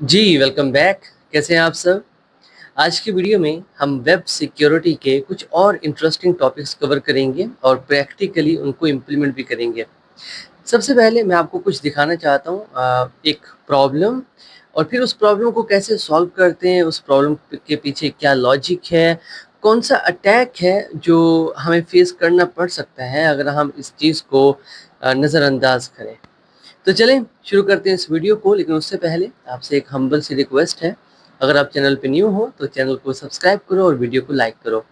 जी, welcome back. कैसे हैं आप सब? आज की वीडियो में हम वेब सिक्योरिटी के कुछ और इंटरेस्टिंग टॉपिक्स कवर करेंगे और प्रैक्टिकली उनको इम्प्लीमेंट भी करेंगे। सबसे पहले मैं आपको कुछ दिखाना चाहता हूँ एक प्रॉब्लम और फिर उस प्रॉब्लम को कैसे सॉल्व करते हैं, उस प्रॉब्लम के पीछे क्या लॉजिक है, कौन-सा अटैक है जो हमें फेस करना पड़ सकता है अगर हम इस चीज़ को नज़रअंदाज करें। तो चलें शुरू करते हैं इस वीडियो को, लेकिन उससे पहले आपसे एक हम्बल सी रिक्वेस्ट है, अगर आप चैनल पे न्यू हो तो चैनल को सब्सक्राइब करो और वीडियो को लाइक करो।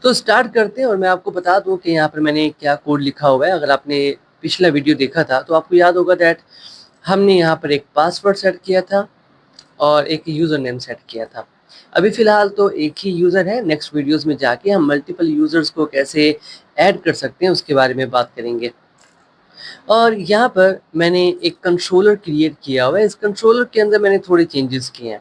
तो स्टार्ट करते हैं और मैं आपको बता दूं कि यहाँ पर मैंने क्या कोड लिखा हुआ है। अगर आपने पिछला वीडियो देखा था तो आपको याद होगा दैट हमने यहाँ पर एक पासवर्ड सेट किया था और एक यूज़र नेम सेट किया था। अभी फ़िलहाल तो एक ही यूज़र है, नेक्स्ट वीडियोज़ में जाके हम मल्टीपल यूज़र्स को कैसे ऐड कर सकते हैं उसके बारे में बात करेंगे। और यहाँ पर मैंने एक कंट्रोलर क्रिएट किया हुआ है। इस कंट्रोलर के अंदर मैंने थोड़े चेंजेस किए हैं।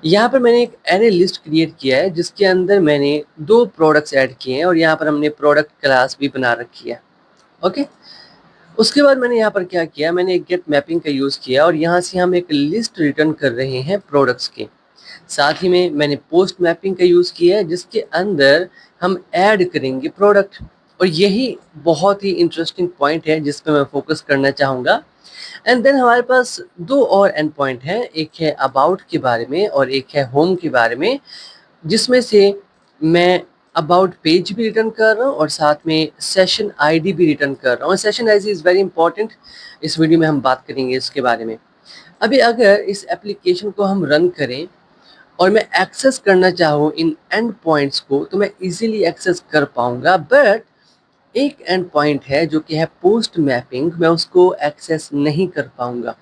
यहाँ पर मैंने एक एरे लिस्ट क्रिएट किया है जिसके अंदर मैंने 2 प्रोडक्ट्स ऐड किए हैं और यहाँ पर हमने प्रोडक्ट क्लास भी बना रखी है। ओके? उसके बाद मैंने यहाँ पर क्या किया, मैंने एक गेट मैपिंग का यूज़ किया और यहाँ से हम एक लिस्ट रिटर्न कर रहे हैं प्रोडक्ट्स की। साथ ही में मैंने पोस्ट मैपिंग का यूज़ किया है जिसके अंदर हम ऐड करेंगे प्रोडक्ट। और यही बहुत ही इंटरेस्टिंग पॉइंट है जिस पे मैं फोकस करना चाहूँगा। एंड देन हमारे पास 2 और एंड पॉइंट हैं, एक है अबाउट के बारे में और एक है होम के बारे में, जिसमें से मैं अबाउट पेज भी रिटर्न कर रहा हूँ और साथ में सेशन आईडी भी रिटर्न कर रहा हूँ। Session ID is very important, इस वीडियो में हम बात करेंगे इसके बारे में। अभी अगर इस एप्लीकेशन को हम रन करें और मैं एक्सेस करना चाहूँ इन एंड पॉइंट्स को तो मैं इजीली एक्सेस कर पाऊँगा, बट एक एंड पॉइंट है जो कि है पोस्ट मैपिंग, मैं उसको एक्सेस नहीं कर पाऊँगा।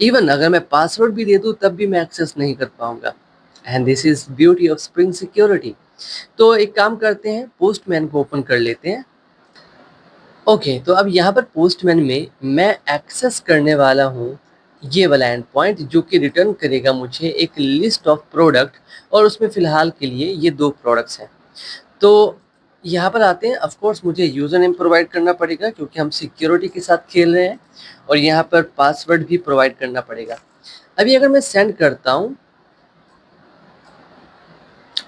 इवन अगर मैं पासवर्ड भी दे दूँ तब भी मैं एक्सेस नहीं कर पाऊँगा। And this is beauty of spring security. तो एक काम करते हैं, पोस्टमैन को ओपन कर लेते हैं। ओके, तो अब यहाँ पर पोस्टमैन में मैं एक्सेस करने वाला हूँ ये वाला एंड पॉइंट जो कि रिटर्न करेगा मुझे एक लिस्ट ऑफ प्रोडक्ट और उसमें फ़िलहाल के लिए ये 2 प्रोडक्ट्स हैं। तो यहाँ पर आते हैं, ऑफ कोर्स मुझे यूज़र नेम प्रोवाइड करना पड़ेगा क्योंकि हम सिक्योरिटी के साथ खेल रहे हैं और यहाँ पर पासवर्ड भी प्रोवाइड करना पड़ेगा। अभी अगर मैं सेंड करता हूँ,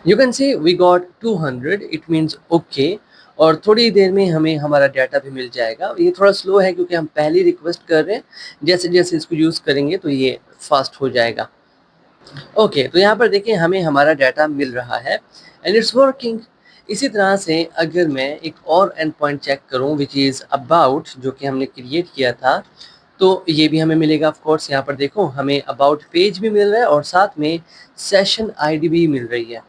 you can see we got 200, it means okay. और थोड़ी देर में हमें हमारा डाटा भी मिल जाएगा। ये थोड़ा स्लो है क्योंकि हम पहली रिक्वेस्ट कर रहे हैं, जैसे-जैसे इसको यूज़ करेंगे तो ये फास्ट हो जाएगा। ओके, तो यहाँ पर देखिए हमें हमारा डाटा मिल रहा है एंड इट्स वर्किंग। इसी तरह से अगर मैं एक और एंड पॉइंट चेक करूँ विच इज़ अबाउट, जो कि हमने क्रिएट किया था, तो ये भी हमें मिलेगा। ऑफ कोर्स यहाँ पर देखो हमें अबाउट पेज भी मिल रहा है और साथ में सेशन आईडी भी मिल रही है।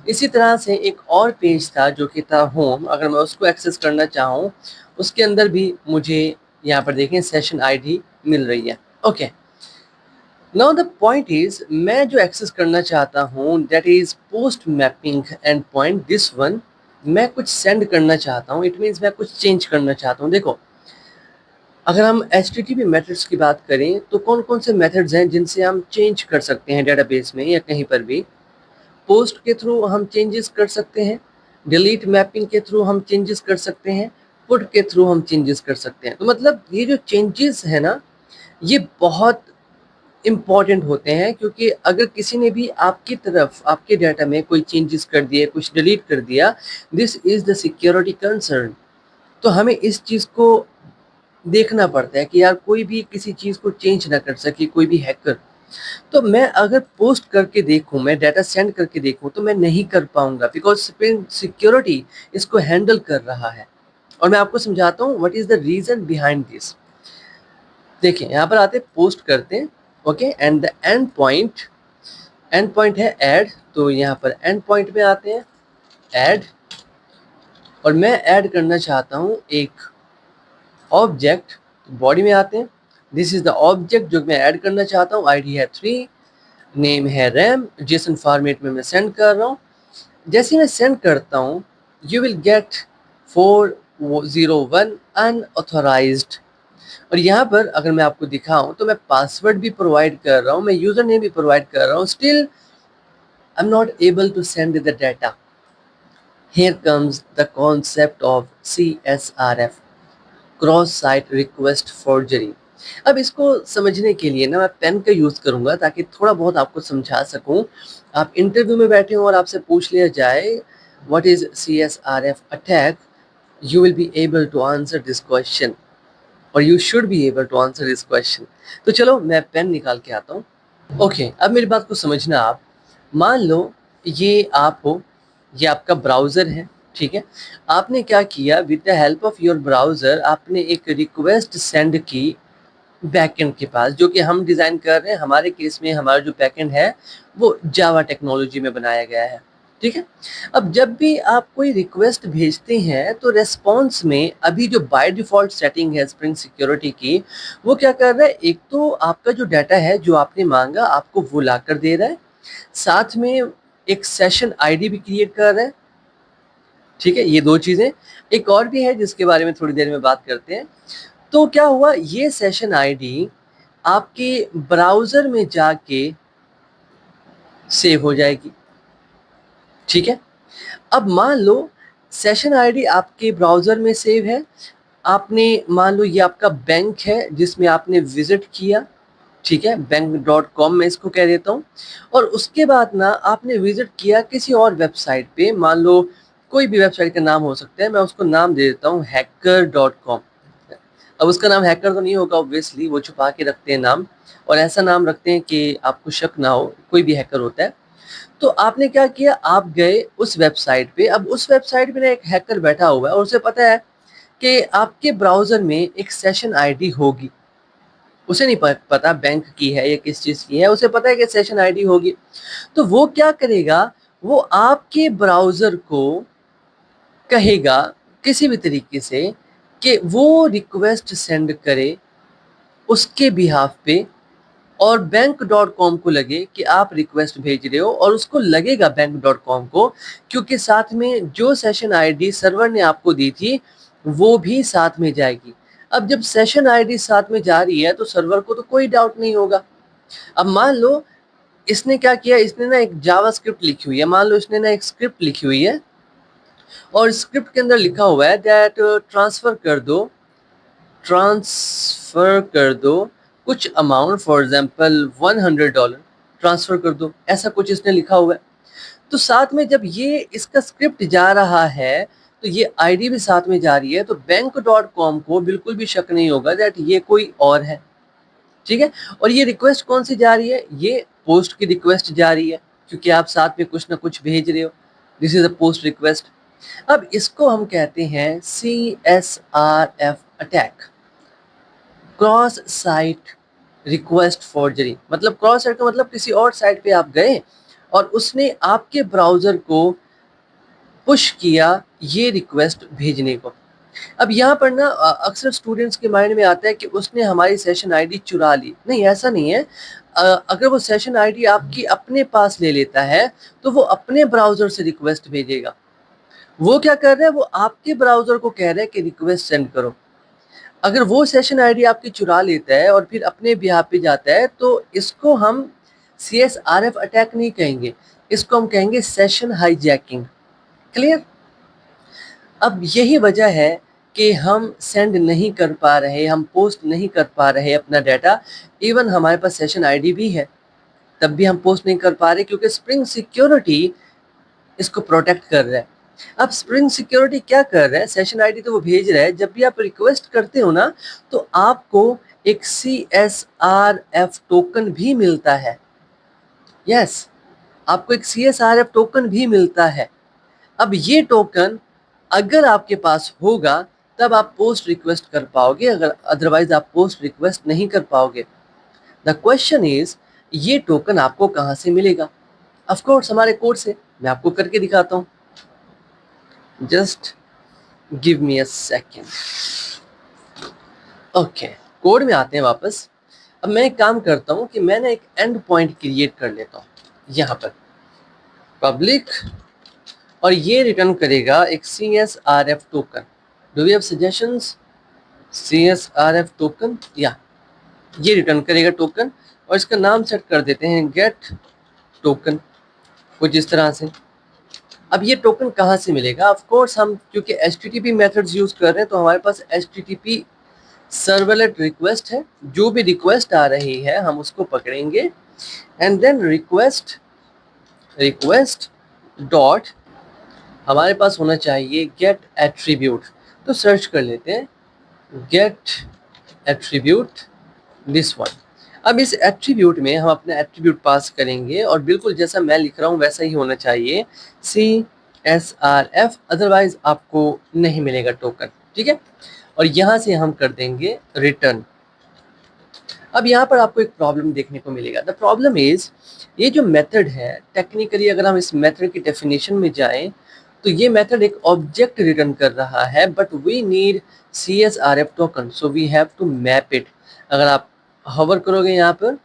इसी तरह से एक और पेज था जो कि था होम, अगर मैं उसको एक्सेस करना चाहूँ उसके अंदर भी मुझे यहाँ पर देखें सेशन आईडी मिल रही है। Okay, now the point is मैं जो एक्सेस करना चाहता हूँ that is post mapping and point, this one. मैं कुछ सेंड करना चाहता हूँ, इट मीन्स मैं कुछ चेंज करना चाहता हूँ। देखो, अगर हम एचटीटीपी मेथड्स की बात करें तो कौन-कौन से मेथड्स हैं जिनसे हम चेंज कर सकते हैं डेटाबेस में या कहीं पर भी। पोस्ट के थ्रू हम चेंजेस कर सकते हैं, डिलीट मैपिंग के थ्रू हम चेंजेस कर सकते हैं, पुट के थ्रू हम चेंजेस कर सकते हैं। तो मतलब ये जो चेंजेस है ना, ये बहुत इम्पॉर्टेंट होते हैं क्योंकि अगर किसी ने भी आपकी तरफ आपके डाटा में कोई चेंजेस कर दिए, कुछ डिलीट कर दिया, this is the security concern. तो हमें इस चीज़ को देखना पड़ता है कि यार कोई भी किसी चीज़ को चेंज ना कर सके, कोई भी हैकर। तो मैं अगर पोस्ट करके देखूँ, मैं डाटा सेंड करके देखूँ तो मैं नहीं कर पाऊँगा बिकॉज़ स्प्रिंग सिक्योरिटी इसको हैंडल कर रहा है। और मैं आपको समझाता हूँ what is the reason behind this. देखिए, यहाँ पर आते हैं, पोस्ट करते हैं, okay, and the end point है ऐड, तो यहाँ पर एंड पॉइंट में आते हैं, ऐड, और मैं ऐड करना चाहता हूँ एक ऑब्जेक्ट। बॉडी में आते हैं, दिस इज़ द ऑब्जेक्ट जो मैं ऐड करना चाहता हूँ। आईडी है 3, नेम है रैम, जेसन फॉर्मेट में मैं सेंड कर रहा हूँ। जैसे ही मैं सेंड करता हूँ यू विल गेट 401 अनऑथोराइज्ड। और यहाँ पर अगर मैं आपको दिखाऊँ तो मैं पासवर्ड भी प्रोवाइड कर रहा हूँ, मैं यूज़र नेम भी प्रोवाइड कर रहा हूँ, still I am not able to send the data. Here comes the concept of CSRF, cross site request forgery। अब इसको समझने के लिए ना मैं पेन का यूज़ करूँगा ताकि थोड़ा बहुत आपको समझा सकूँ। आप इंटरव्यू में बैठे हो और आपसे पूछ लिया जाए what is CSRF attack, you will be able to answer this question और you should be able to answer this question. तो चलो मैं पेन निकाल के आता हूँ। ओके, अब मेरी बात को समझना आप। मान लो ये आप हो, ये आपका ब्राउज़र है, ठीक है? आपने क्या किया with the help of your browser आपने एक रिक्वेस्ट सेंड की बैकएंड के पास, जो कि हम डिज़ाइन कर रहे हैं। हमारे केस में हमारा जो बैकएंड है वो जावा टेक्नोलॉजी में बनाया गया है, ठीक है? अब जब भी आप कोई रिक्वेस्ट भेजते हैं तो रिस्पॉन्स में अभी जो बाय डिफ़ॉल्ट सेटिंग है स्प्रिंग सिक्योरिटी की, वो क्या कर रहा है, एक तो आपका जो डाटा है जो आपने माँगा आपको वो लाकर दे रहा है, साथ में एक सेशन आईडी भी क्रिएट कर रहा है, ठीक है? ये 2 चीज़ें। एक और भी है जिसके बारे में थोड़ी देर में बात करते हैं। तो क्या हुआ, ये सेशन आईडी आपके ब्राउज़र में जाके सेव हो जाएगी, ठीक है? अब मान लो सेशन आईडी आपके ब्राउज़र में सेव है, आपने मान लो ये आपका बैंक है जिसमें आपने विज़िट किया, ठीक है? बैंक.com मैं इसको कह देता हूँ और उसके बाद ना आपने विज़िट किया किसी और वेबसाइट पे, मान लो कोई भी वेबसाइट का नाम हो सकता है, मैं उसको नाम दे देता हूँ hacker.com। अब उसका नाम हैकर तो नहीं होगा ऑब्वियसली, वो छुपा के रखते हैं नाम और ऐसा नाम रखते हैं कि आपको शक ना हो, कोई भी हैकर होता है। तो आपने क्या किया, आप गए उस वेबसाइट पे, अब उस वेबसाइट पे ना एक हैकर बैठा हुआ है और उसे पता है कि आपके ब्राउज़र में एक सेशन आईडी होगी। उसे नहीं पता बैंक की है या किस चीज़ की है, उसे पता है कि सेशन आईडी होगी। तो वो क्या करेगा, वो आपके ब्राउज़र को कहेगा किसी भी तरीके से कि वो रिक्वेस्ट सेंड करे उसके बिहाफ पे और बैंक.com को लगे कि आप रिक्वेस्ट भेज रहे हो और उसको लगेगा बैंक.com को, क्योंकि साथ में जो सेशन आईडी सर्वर ने आपको दी थी वो भी साथ में जाएगी। अब जब सेशन आईडी साथ में जा रही है तो सर्वर को तो कोई डाउट नहीं होगा। अब मान लो इसने क्या किया, इसने ना एक जावास्क्रिप्ट लिखी हुई है, मान लो इसने ना एक स्क्रिप्ट लिखी हुई है और स्क्रिप्ट के अंदर लिखा हुआ है दैट ट्रांसफ़र कर दो कुछ अमाउंट, फॉर एग्ज़ाम्पल $100 ट्रांसफ़र कर दो, ऐसा कुछ इसने लिखा हुआ है। तो साथ में जब ये इसका स्क्रिप्ट जा रहा है, तो ये आईडी भी साथ में जा रही है, तो बैंक.com को बिल्कुल भी शक नहीं होगा दैट ये कोई और है, ठीक है? और ये रिक्वेस्ट कौन-सी जा रही है? ये पोस्ट की रिक्वेस्ट जा रही है, क्योंकि आप साथ में कुछ ना कुछ भेज रहे हो। This is a post request. अब इसको हम कहते हैं CSRF attack. Cross site request forgery, मतलब क्रॉस साइट का मतलब किसी और साइट पे आप गए और उसने आपके ब्राउज़र को पुश किया ये रिक्वेस्ट भेजने को। अब यहाँ पर ना अक्सर स्टूडेंट्स के माइंड में आता है कि उसने हमारी सेशन आईडी चुरा ली। नहीं, ऐसा नहीं है। अगर वो सेशन आईडी आपकी अपने पास ले लेता है तो वो अपने ब्राउज़र से रिक्वेस्ट भेजेगा। वो क्या कर रहा है, वो आपके ब्राउज़र को कह रहा है कि रिक्वेस्ट सेंड करो। अगर वो सेशन आईडी आपकी चुरा लेता है और फिर अपने बिहाफ पे जाता है तो इसको हम सीएसआरएफ अटैक नहीं कहेंगे, इसको हम कहेंगे सेशन हाईजैकिंग। क्लियर? अब यही वजह है कि हम सेंड नहीं कर पा रहे, हम पोस्ट नहीं कर पा रहे अपना डाटा। इवन हमारे पास सेशन आईडी भी है, तब भी हम पोस्ट नहीं कर पा रहे क्योंकि स्प्रिंग सिक्योरिटी इसको प्रोटेक्ट कर रहा है। अब स्प्रिंग सिक्योरिटी क्या कर रहा है, सेशन आईडी तो वो भेज रहा है, जब भी आप रिक्वेस्ट करते हो ना तो आपको एक सीएसआरएफ टोकन भी मिलता है। यस, आपको एक सीएसआरएफ टोकन भी मिलता है। अब ये टोकन अगर आपके पास होगा तब आप पोस्ट रिक्वेस्ट कर पाओगे, अगर अदरवाइज आप पोस्ट रिक्वेस्ट नहीं कर पाओगे। द क्वेश्चन इज ये टोकन आपको कहाँ से मिलेगा? ऑफ कोर्स हमारे कोड से। मैं आपको करके दिखाता हूँ, just give me a second. Okay, code में आते हैं वापस। अब मैं एक काम करता हूँ कि मैंने एक एंड पॉइंट क्रिएट कर लेता हूँ यहाँ पर पब्लिक, और ये रिटर्न करेगा एक CSRF token. Do we have suggestions? CSRF token, या ये रिटर्न करेगा टोकन और इसका नाम सेट कर देते हैं गेट टोकन, कुछ इस तरह से। अब ये टोकन कहाँ से मिलेगा? ऑफ कोर्स हम क्योंकि HTTP मेथड्स यूज़ कर रहे हैं तो हमारे पास HTTP सर्वलेट रिक्वेस्ट है, जो भी रिक्वेस्ट आ रही है हम उसको पकड़ेंगे एंड देन रिक्वेस्ट डॉट हमारे पास होना चाहिए गेट एट्रीब्यूट। तो सर्च कर लेते हैं गेट एट्रीब्यूट दिस वन। अब इस एट्रीब्यूट में हम अपना एट्रीब्यूट पास करेंगे और बिल्कुल जैसा मैं लिख रहा हूँ वैसा ही होना चाहिए CSRF, अदरवाइज आपको नहीं मिलेगा टोकन। ठीक है, और यहाँ से हम कर देंगे रिटर्न। अब यहाँ पर आपको एक प्रॉब्लम देखने को मिलेगा। द प्रॉब्लम इज ये जो मेथड है, टेक्निकली अगर हम इस मेथड की डेफिनेशन में जाएं तो ये मेथड एक ऑब्जेक्ट रिटर्न कर रहा है, but we need CSRF token, so we have to map it. अगर आप हवर करोगे यहाँ पर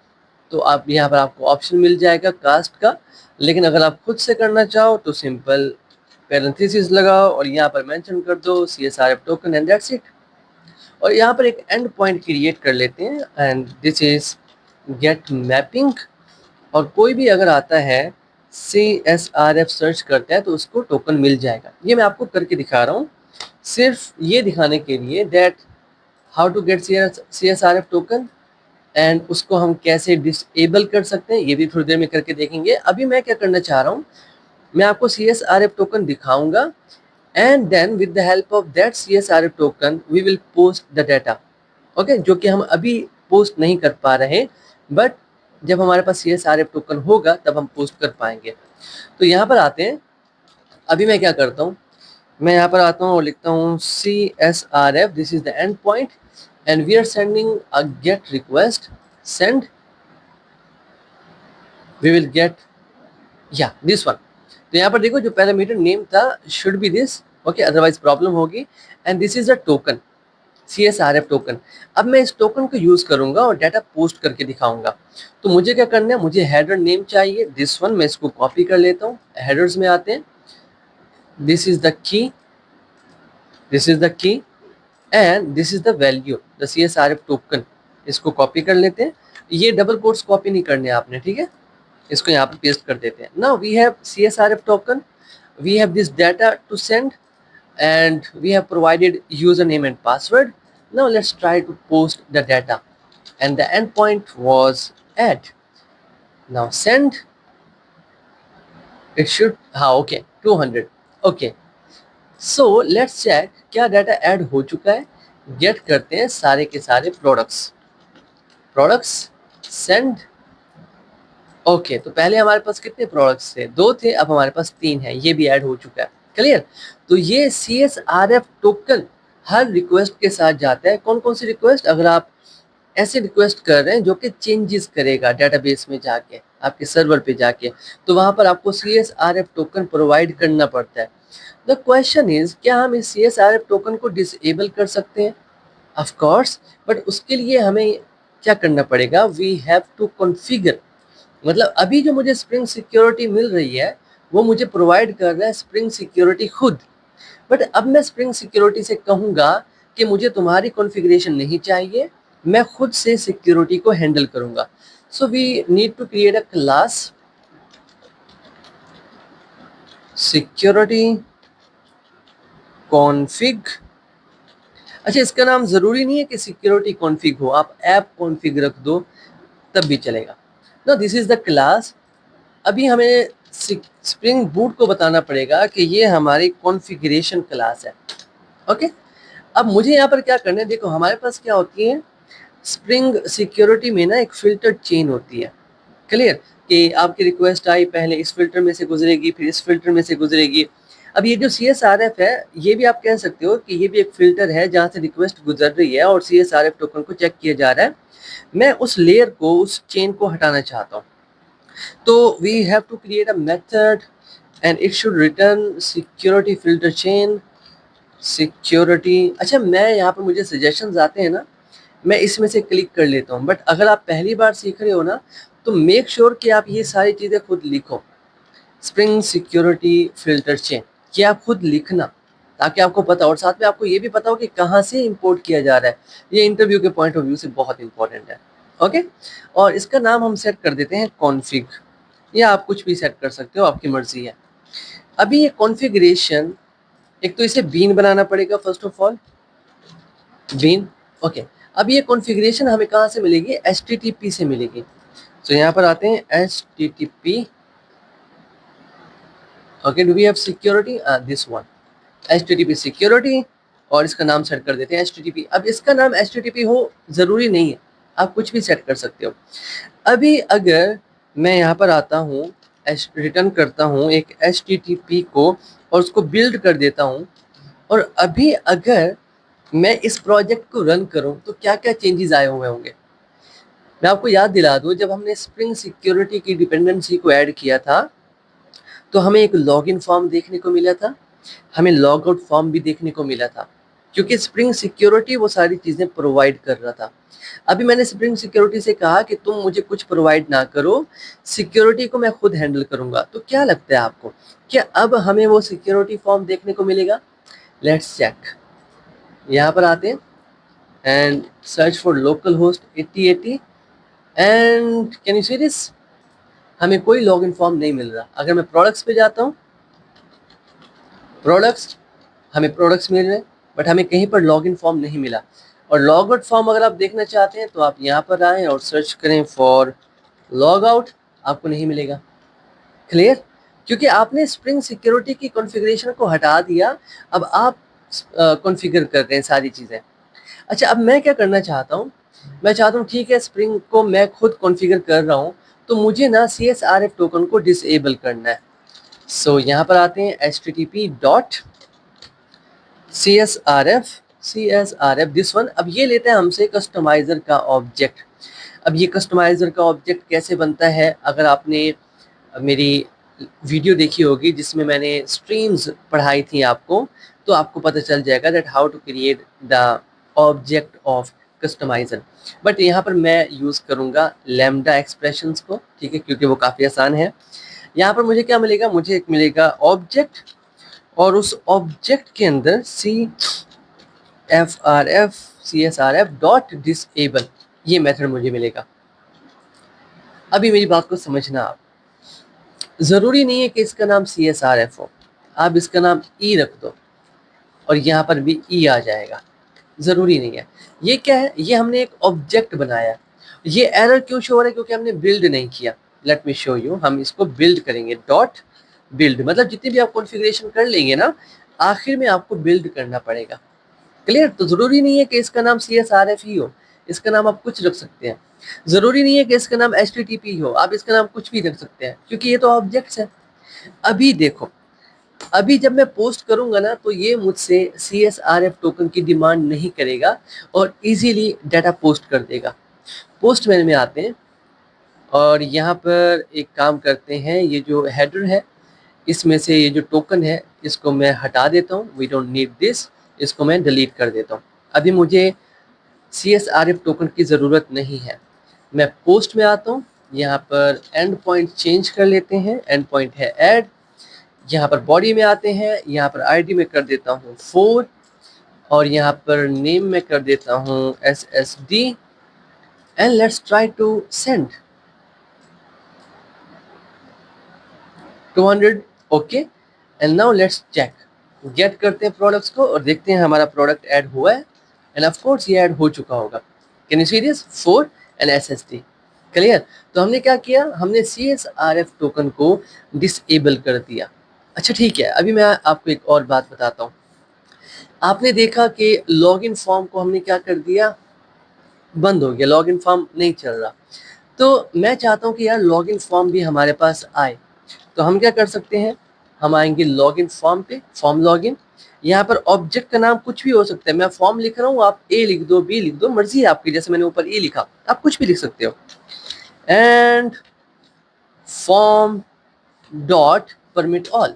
तो आप यहाँ पर आपको ऑप्शन मिल जाएगा कास्ट का, लेकिन अगर आप खुद से करना चाहो तो सिंपल पैरेंथेसिस लगाओ और यहाँ पर मेंशन कर दो CSRF token and that's it. और यहाँ पर एक एंड पॉइंट क्रिएट कर लेते हैं and this is get mapping. और कोई भी अगर आता है CSRF सर्च करता है तो उसको टोकन मिल जाएगा। ये मैं आपको करके दिखा रहा हूँ सिर्फ ये दिखाने के लिए that how to get CSRF token and उसको हम कैसे डिसेबल कर सकते हैं, ये भी थोड़ी देर में करके देखेंगे। अभी मैं क्या करना चाह रहा हूँ, मैं आपको CSRF टोकन दिखाऊंगा and then with the help of that CSRF token we will post the data. Okay, जो कि हम अभी पोस्ट नहीं कर पा रहे, बट जब हमारे पास CSRF टोकन होगा तब हम पोस्ट कर पाएंगे। तो यहाँ पर आते हैं, अभी मैं क्या करता हूँ, मैं यहाँ पर आता हूँ और लिखता हूँ CSRF, this is the end point and we are sending a get request, send, we will get या दिस वन। तो यहाँ पर देखो जो पैरामीटर नेम था should be this, okay, otherwise problem होगी। And this is a token, CSRF token. अब मैं इस टोकन को यूज करूंगा और डाटा पोस्ट करके दिखाऊंगा। तो मुझे क्या करना है, मुझे हेडर नेम चाहिए दिस वन, मैं इसको कॉपी कर लेता हूँ, हेडर्स में आते हैं, this is the key, this is the key and this is the value, the CSRF token. इसको कॉपी कर लेते हैं, ये डबल कोट्स कॉपी नहीं करने आपने, ठीक है, इसको यहाँ पे पेस्ट कर देते हैं। Now we have CSRF token, we have this data to send and we have provided username and password. Now let's try to post the data and the endpoint was add. Now send, it should okay 200, okay, so let's check क्या data add हो चुका है। Gate करते हैं सारे के सारे products send, okay, तो पहले हमारे पास कितने प्रोडक्ट्स थे, 2 थे, अब हमारे पास 3 है, ये भी ऐड हो चुका है, क्लियर। तो ये CSRF टोकन हर रिक्वेस्ट के साथ जाता है। कौन कौन सी रिक्वेस्ट, अगर आप ऐसे रिक्वेस्ट कर रहे हैं जो कि चेंजेस करेगा डेटाबेस में जाके, आपके सर्वर पे जाके, तो वहां पर आपको CSRF टोकन प्रोवाइड करना पड़ता है। द क्वेश्चन इज, क्या हम इस CSRF टोकन को डिसेबल कर सकते हैं? ऑफ कोर्स, बट उसके लिए हमें क्या करना पड़ेगा, वी हैव टू कॉन्फ़िगर। मतलब अभी जो मुझे स्प्रिंग सिक्योरिटी मिल रही है वो मुझे प्रोवाइड कर रहा है स्प्रिंग सिक्योरिटी खुद, बट अब मैं स्प्रिंग सिक्योरिटी से कहूँगा कि मुझे तुम्हारी कॉन्फ़िगरेशन नहीं चाहिए, मैं खुद से सिक्योरिटी को हैंडल करूँगा। So we need to create a class security config. अच्छा, इसका नाम ज़रूरी नहीं है कि सिक्योरिटी कॉन्फ़िग हो, आप ऐप कॉन्फ़िग रख दो तब भी चलेगा। No, this is the class. अभी हमें स्प्रिंग बूट को बताना पड़ेगा कि ये हमारी कॉन्फ़िगरेशन क्लास है, ओके। अब मुझे यहाँ पर क्या करना है, देखो हमारे पास क्या होती है स्प्रिंग सिक्योरिटी में ना, एक फिल्टर चेन होती है, क्लियर, कि आपकी रिक्वेस्ट आई, पहले इस फिल्टर में से गुजरेगी, फिर इस फिल्टर में से गुजरेगी। अब ये जो CSRF है, ये भी आप कह सकते हो कि ये भी एक फिल्टर है जहाँ से रिक्वेस्ट गुजर रही है और CSRF टोकन को चेक किया जा रहा है। मैं उस लेयर को, उस चेन को हटाना चाहता हूँ, तो we have to create a method and it should return security filter chain security. अच्छा, मैं यहाँ पर मुझे सजेशंस आते हैं ना, मैं इसमें से क्लिक कर लेता हूँ, बट अगर आप पहली बार सीख रहे हो ना तो मेक श्योर कि आप ये सारी चीज़ें खुद लिखो, स्प्रिंग सिक्योरिटी फिल्टर चेन, कि आप खुद लिखना ताकि आपको पता, और साथ में आपको ये भी पता हो कि कहाँ से इंपोर्ट किया जा रहा है। ये इंटरव्यू के पॉइंट ऑफ व्यू से बहुत इंपॉर्टेंट है, ओके। और इसका नाम हम सेट कर देते हैं कॉन्फ़िग, या आप कुछ भी सेट कर सकते हो, आपकी मर्जी है। अभी ये कॉन्फ़िगरेशन, एक तो इसे बीन बनाना पड़ेगा first of all, bean, okay. अब ये कॉन्फ़िगरेशन हमें कहाँ से मिलेगी? HTTP से मिलेगी। तो यहाँ पर आते हैं HTTP। Okay, do we have security? This one, HTTP security, और इसका नाम सेट कर देते हैं HTTP। अब इसका नाम HTTP हो ज़रूरी नहीं है, आप कुछ भी सेट कर सकते हो। अभी अगर मैं यहाँ पर आता हूँ, रिटर्न करता हूँ एक HTTP को और उसको बिल्ड कर देता हूँ, और अभी अगर मैं इस प्रोजेक्ट को रन करूँ तो क्या-क्या चेंजेस आए हुए होंगे। मैं आपको याद दिला दूँ, जब हमने स्प्रिंग सिक्योरिटी की डिपेंडेंसी को ऐड किया था तो हमें एक लॉगिन फॉर्म देखने को मिला था, हमें लॉग आउट फॉर्म भी देखने को मिला था, क्योंकि स्प्रिंग सिक्योरिटी वो सारी चीज़ें प्रोवाइड कर रहा था। अभी मैंने स्प्रिंग सिक्योरिटी से कहा कि तुम मुझे कुछ प्रोवाइड ना करो, सिक्योरिटी को मैं खुद हैंडल करूँगा। तो क्या लगता है आपको, क्या अब हमें वो सिक्योरिटी फॉर्म देखने को मिलेगा? Let's check. यहाँ पर आते हैं and search for local host 8080 and can you see this? हमें कोई लॉगिन फॉर्म नहीं मिल रहा। अगर मैं प्रोडक्ट्स पे जाता हूँ, प्रोडक्ट्स, हमें प्रोडक्ट्स मिल रहे हैं, बट हमें कहीं पर लॉगिन फॉर्म नहीं मिला। और लॉग आउट फॉर्म अगर आप देखना चाहते हैं तो आप यहाँ पर आएँ और सर्च करें फॉर लॉग आउट, आपको नहीं मिलेगा। क्लियर? क्योंकि आपने स्प्रिंग सिक्योरिटी की कॉन्फ़िगरेशन को हटा दिया, अब आप कॉन्फ़िगर कर रहे हैं सारी चीज़ें। अच्छा, अब मैं क्या करना चाहता हूँ, मैं चाहता हूँ ठीक है स्प्रिंग को मैं खुद कॉन्फ़िगर कर रहा हूँ, तो मुझे ना CSRF टोकन को डिसेबल करना है। सो यहाँ पर आते हैं http.csrf दिस वन। अब ये लेता है हमसे कस्टमाइज़र का ऑब्जेक्ट। अब ये कस्टमाइज़र का ऑब्जेक्ट कैसे बनता है? अगर आपने मेरी वीडियो देखी होगी जिसमें मैंने स्ट्रीम्स पढ़ाई थी आपको, तो आपको पता चल जाएगा that how to create the object of customizer. But यहाँ पर मैं यूज़ करूँगा लैम्डा एक्सप्रेशंस को, ठीक है, क्योंकि वो काफ़ी आसान है। यहाँ पर मुझे क्या मिलेगा? मुझे एक मिलेगा ऑब्जेक्ट, और उस ऑब्जेक्ट के अंदर CSRF डॉट डिसेबल, ये मेथड मुझे मिलेगा। अभी मेरी बात को समझना आप, ज़रूरी नहीं है कि इसका नाम CSRF हो, आप इसका नाम ई रख दो और यहाँ पर भी ई आ जाएगा, ज़रूरी नहीं है। ये क्या है? ये हमने एक ऑब्जेक्ट बनाया। ये एरर क्यों शो हो रहा है? क्योंकि हमने बिल्ड नहीं किया। लेट मी शो यू, हम इसको बिल्ड करेंगे। डॉट बिल्ड मतलब जितनी भी आप कॉन्फ़िगरेशन कर लेंगे ना, आखिर में आपको बिल्ड करना पड़ेगा। क्लियर? तो ज़रूरी नहीं है कि इसका नाम CSRF ही हो, इसका नाम आप कुछ रख सकते हैं। ज़रूरी नहीं है कि इसका नाम HTTP हो, आप इसका नाम कुछ भी रख सकते हैं, क्योंकि ये तो ऑब्जेक्ट्स हैं। अभी देखो, अभी जब मैं पोस्ट करूँगा ना, तो ये मुझसे CSRF टोकन की डिमांड नहीं करेगा और ईज़िली डाटा पोस्ट कर देगा। पोस्टमैन में आते हैं और यहाँ पर एक काम करते हैं, ये जो हेडर है, इसमें से ये जो टोकन है, इसको मैं हटा देता हूँ। वी डोंट नीड दिस, इसको मैं डिलीट कर देता हूँ। अभी मुझे CSRF टोकन की ज़रूरत नहीं है। मैं पोस्ट में आता हूँ, यहाँ पर एंड पॉइंट चेंज कर लेते हैं, एंड पॉइंट है ऐड। यहाँ पर बॉडी में आते हैं, यहाँ पर ID में कर देता हूँ 4 और यहाँ पर नेम में कर देता हूँ SSD and let's try to send 200। Okay, and now let's check. Get करते हैं प्रोडक्ट्स को और देखते हैं हमारा प्रोडक्ट ऐड हुआ है, एंड ऑफ कोर्स ये ऐड हो चुका होगा। Can you see this? 4 and SSD। Clear? तो हमने क्या किया? हमने CSRF टोकन को डिसेबल कर दिया। अच्छा ठीक है, अभी मैं आपको एक और बात बताता हूँ। आपने देखा कि लॉगिन फॉर्म को हमने क्या कर दिया? बंद हो गया, लॉगिन फॉर्म नहीं चल रहा। तो मैं चाहता हूँ कि यार लॉगिन फॉर्म भी हमारे पास आए। तो हम क्या कर सकते हैं? हम आएंगे लॉगिन फॉर्म पे, फॉर्म लॉगिन। यहाँ पर ऑब्जेक्ट का नाम कुछ भी हो सकता है। मैं फॉर्म लिख रहा हूँ, आप A लिख दो, B लिख दो, मर्जी है आपकी। जैसे मैंने ऊपर E लिखा, आप कुछ भी लिख सकते हो। And form dot permit all.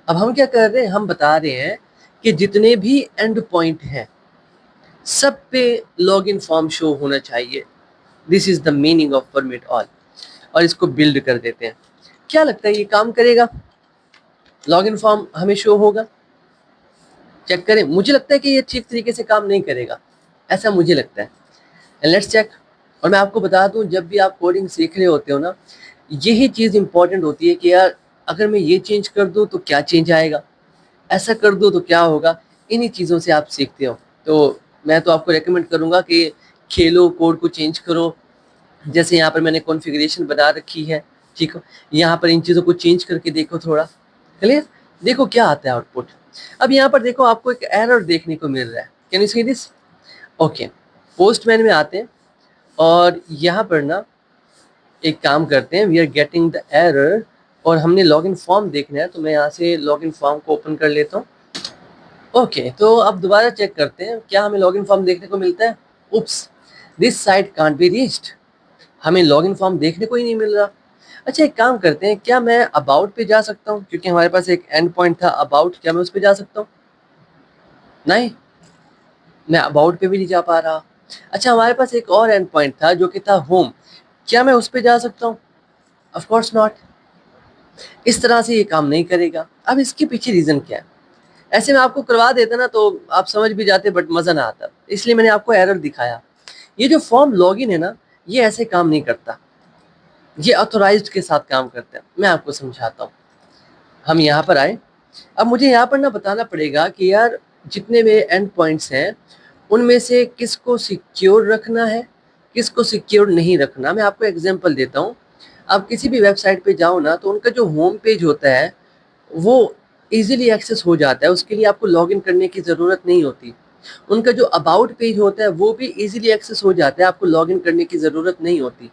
अब हम क्या कर रहे हैं? हम बता रहे हैं कि जितने भी एंड पॉइंट हैं, सब पे लॉगिन फॉर्म शो होना चाहिए। This is the meaning of permit all. और इसको बिल्ड कर देते हैं। क्या लगता है ये काम करेगा? लॉगिन फॉर्म हमें शो होगा? चेक करें। मुझे लगता है कि ये ठीक तरीके से काम नहीं करेगा, ऐसा मुझे लगता है। And let's check. और मैं आपको बता दूं, जब भी आप कोडिंग सीख रहे होते हो ना, यही चीज़ इंपॉर्टेंट होती है कि यार अगर मैं ये चेंज कर दूं तो क्या चेंज आएगा, ऐसा कर दूं तो क्या होगा। इन्हीं चीज़ों से आप सीखते हो। तो मैं तो आपको रेकमेंड करूँगा कि खेलो, कोड को चेंज करो। जैसे यहाँ पर मैंने कॉन्फ़िगरेशन बना रखी है, ठीक है? यहाँ पर इन चीज़ों को चेंज करके देखो थोड़ा, क्लियर? देखो क्या आता है आउटपुट। अब यहाँ पर देखो आपको एक एरर देखने को मिल रहा है। Can you see this? Okay, postman में आते हैं और यहाँ पर ना एक काम करते हैं, we are getting the error और हमने लॉगिन फॉर्म देखना है, तो मैं यहाँ से लॉगिन फॉर्म को ओपन कर लेता हूँ। ओके, तो अब दोबारा चेक करते हैं, क्या हमें लॉगिन फॉर्म देखने को मिलता है? Oops, this site can't be reached. हमें लॉगिन फॉर्म देखने को ही नहीं मिल रहा। अच्छा, एक काम करते हैं, क्या मैं अबाउट पे जा सकता हूँ? क्योंकि हमारे पास एक एंड पॉइंट था अबाउट, क्या मैं उस पे जा सकता हूँ? नहीं, मैं अबाउट पे भी नहीं जा पा रहा। अच्छा, हमारे पास एक और एंड पॉइंट था जो कि था होम, क्या मैं उस पे जा सकता हूँ? Of course not. इस तरह से ये काम नहीं करेगा। अब इसके पीछे रीज़न क्या है? ऐसे में आपको करवा देता ना तो आप समझ भी जाते, बट मज़ा ना आता, इसलिए मैंने आपको एरर दिखाया। ये जो फॉर्म लॉगिन है ना, ये ऐसे काम नहीं करता, ये ऑथोराइज्ड के साथ काम करता है। मैं आपको समझाता हूँ। हम यहाँ पर आए, अब मुझे यहाँ पर ना बताना पड़ेगा कि यार जितने मेरे एंड पॉइंट्स हैं उनमें से किसको सिक्योर रखना है, किसको सिक्योर नहीं रखना। मैं आपको एग्जांपल देता हूँ। आप किसी भी वेबसाइट पे जाओ ना, तो उनका जो होम पेज होता है वो इजीली एक्सेस हो जाता है, उसके लिए आपको लॉगिन करने की ज़रूरत नहीं होती। उनका जो अबाउट पेज होता है वो भी इजीली एक्सेस हो जाता है, आपको लॉगिन करने की ज़रूरत नहीं होती।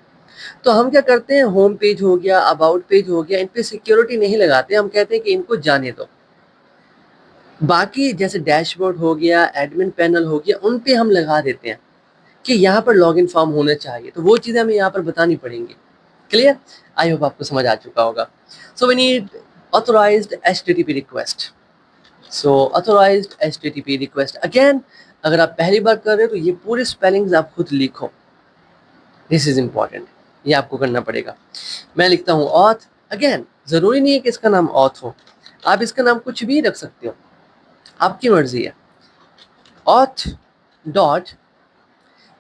तो हम क्या करते हैं, होम पेज हो गया, अबाउट पेज हो गया, इन पे सिक्योरिटी नहीं लगाते, हम कहते हैं कि इनको जाने दो। बाकी जैसे डैशबोर्ड हो गया, एडमिन पैनल हो गया, उन पे हम लगा देते हैं कि यहाँ पर लॉगिन फॉर्म होना चाहिए, तो वो चीज़ें हमें यहाँ पर बतानी पड़ेंगी। क्लियर? आई होप आपको समझ आ चुका होगा। So we need authorized HTTP request. So authorized HTTP request again, अगर आप पहली बार कर रहे हो तो ये पूरे स्पेलिंग्स आप खुद लिखो, दिस इज इम्पॉर्टेंट, ये आपको करना पड़ेगा। मैं लिखता हूँ ऑथ। अगेन, ज़रूरी नहीं है कि इसका नाम ऑथ हो, आप इसका नाम कुछ भी रख सकते हो, आपकी मर्जी है। ऑथ डॉट,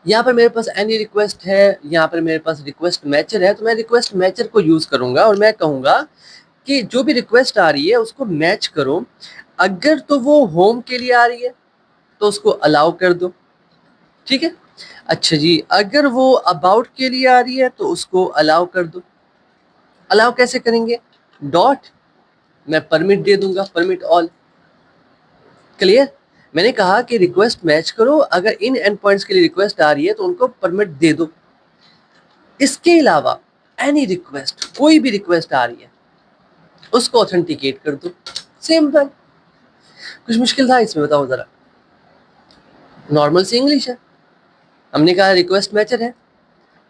यहाँ पर मेरे पास एनी रिक्वेस्ट है, यहाँ पर मेरे पास रिक्वेस्ट मैचर है, तो मैं रिक्वेस्ट मैचर को यूज़ करूँगा और मैं कहूँगा कि जो भी रिक्वेस्ट आ रही है उसको मैच करो। अगर तो वो होम के लिए आ रही है तो उसको अलाउ कर दो, ठीक है? अच्छा जी, अगर वो अबाउट के लिए आ रही है तो उसको अलाउ कर दो। अलाउ कैसे करेंगे? डॉट, मैं परमिट दे दूंगा, परमिट ऑल। क्लियर? मैंने कहा कि रिक्वेस्ट मैच करो, अगर इन एंड पॉइंट्स के लिए रिक्वेस्ट आ रही है तो उनको परमिट दे दो। इसके अलावा एनी रिक्वेस्ट, कोई भी रिक्वेस्ट आ रही है उसको ऑथेंटिकेट कर दो। सिंपल। कुछ मुश्किल था इसमें? बताओ जरा। नॉर्मल सी इंग्लिश है। हमने कहा रिक्वेस्ट मैचर है,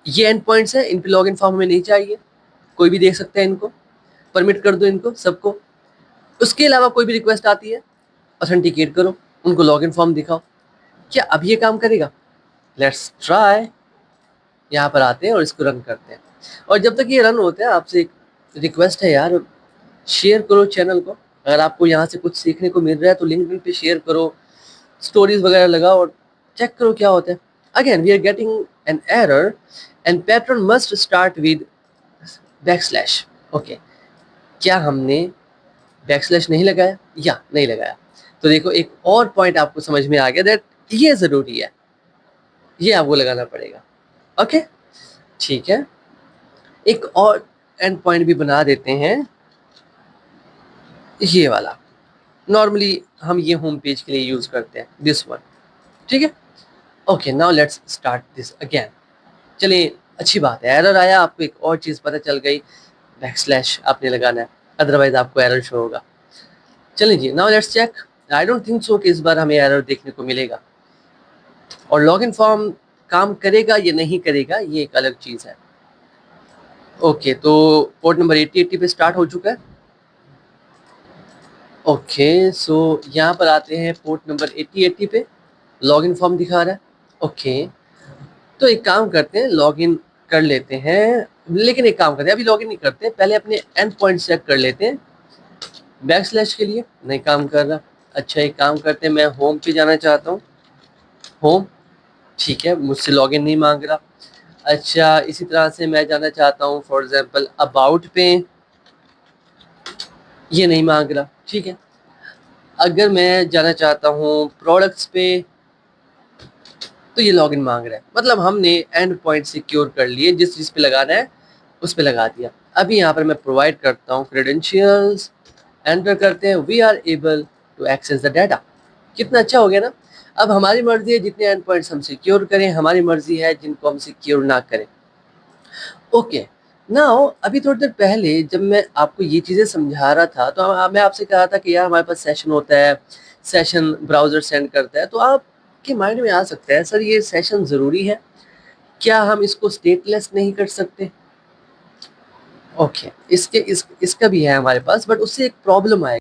ये एंड पॉइंट्स है, इन पे लॉगिन फॉर्म हमें नहीं चाहिए, कोई भी देख सकता है इनको, परमिट कर दो इनको सबको। उसके अलावा कोई भी रिक्वेस्ट आती है ऑथेंटिकेट करो, उनको लॉगिन फॉर्म दिखाओ। क्या अब ये काम करेगा? Let's try. यहाँ पर आते हैं और इसको रन करते हैं, और जब तक ये रन होता है आपसे एक रिक्वेस्ट है यार, शेयर करो चैनल को। अगर आपको यहाँ से कुछ सीखने को मिल रहा है तो लिंक्डइन पे शेयर करो, स्टोरीज वगैरह लगाओ और चेक करो क्या होता है। Again we are getting an error and pattern must start with backslash. Okay, क्या हमने बैकस्लैश नहीं लगाया या नहीं लगाया? तो देखो एक और पॉइंट आपको समझ में आ गया दैट ये ज़रूरी है, ये आपको लगाना पड़ेगा। ओके, ठीक है। एक और एंड पॉइंट भी बना देते हैं, ये वाला। नॉर्मली हम ये होम पेज के लिए यूज़ करते हैं, दिस वन, ठीक है। Okay, now let's start this again. चलिए, अच्छी बात है, एरर आया, आपको एक और चीज़ पता चल गई, बैकस्लैश आपने लगाना है, अदरवाइज आपको एरर शो होगा। चलिए जी, now let's check. I don't think so कि इस बार हमें एरर देखने को मिलेगा, और लॉगिन फॉर्म काम करेगा या नहीं करेगा ये एक अलग चीज़ है। ओके, तो पोर्ट नंबर 8080 पे स्टार्ट हो चुका है। ओके, सो यहाँ पर आते हैं पोर्ट नंबर 8080 पे, लॉगिन फॉर्म दिखा रहा है। ओके, तो एक काम करते हैं, लॉगिन कर लेते हैं, लेकिन एक काम करते हैं, अभी लॉगिन नहीं करते, पहले अपने एंड पॉइंट चेक कर लेते हैं। बैकस्लैश के लिए नहीं काम कर रहा। अच्छा, एक काम करते हैं, मैं होम पे जाना चाहता हूँ, होम, ठीक है, मुझसे लॉगिन नहीं मांग रहा। अच्छा, इसी तरह से मैं जाना चाहता हूँ फॉर एग्जांपल अबाउट पे, ये नहीं मांग रहा, ठीक है। अगर मैं जाना चाहता हूँ प्रोडक्ट्स पे, तो ये लॉगिन मांग रहा है, मतलब हमने एंड पॉइंट सिक्योर कर लिए, जिस चीज़ पे लगाना है उस पे लगा दिया। अभी यहाँ पर मैं प्रोवाइड करता हूँ क्रेडेंशियल्स, एंटर करते हैं, we are able to access the data. कितना अच्छा हो गया ना। अब हमारी मर्जी है जितने एंड पॉइंट्स हम सिक्योर करें, हमारी मर्जी है जिनको हम सिक्योर ना करें। ओके, नाउ अभी थोड़ी देर पहले जब मैं आपको ये चीज़ें समझा रहा था, तो मैं आपसे कह रहा था कि यार हमारे पास सेशन होता है, सेशन ब्राउज़र सेंड करता है, तो आपके माइंड में आ सकता है, सर ये सेशन ज़रूरी है? क्या हम इसको स्टेटलेस नहीं कर सकते? ओके, इसका भी है हमारे पास, बट उससे एक प्रॉब्लम आएगी।